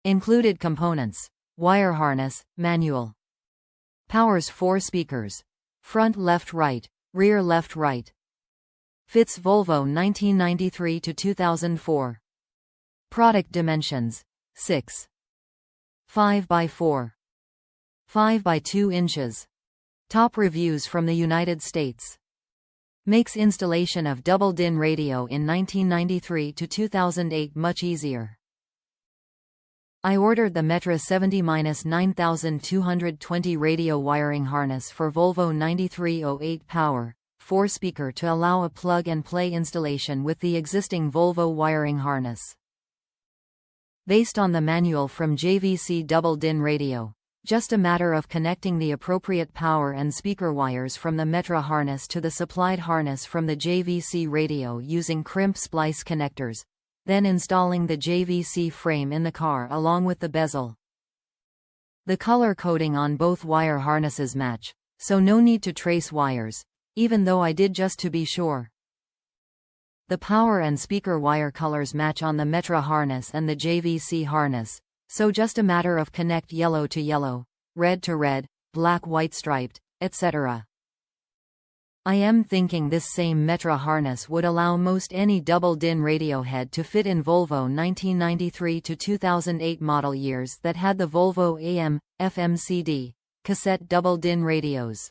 Included components: wire harness, manual. Powers 4 speakers. Front left-right, rear left-right. Fits Volvo 1993 to 2004. Product dimensions: 6.5 by 4.5 by 2 inches. Top reviews from the United States. Makes installation of Double Din radio in 1993 to 2008 much easier. I ordered the Metra 70-9220 radio wiring harness for Volvo 9308 Power4 speaker to allow a plug-and-play installation with the existing Volvo wiring harness. Based on the manual from JVC Double Din radio, just a matter of connecting the appropriate power and speaker wires from the Metra harness to the supplied harness from the JVC radio using crimp splice connectors, then installing the JVC frame in the car along with the bezel. The color coding on both wire harnesses match, so no need to trace wires, even though I did just to be sure. The power and speaker wire colors match on the Metra harness and the JVC harness, so just a matter of connect yellow to yellow, red to red, black white striped, etc. I am thinking this same Metra harness would allow most any Double Din radio head to fit in Volvo 1993 to 2008 model years that had the Volvo AM, FM CD, cassette Double Din radios.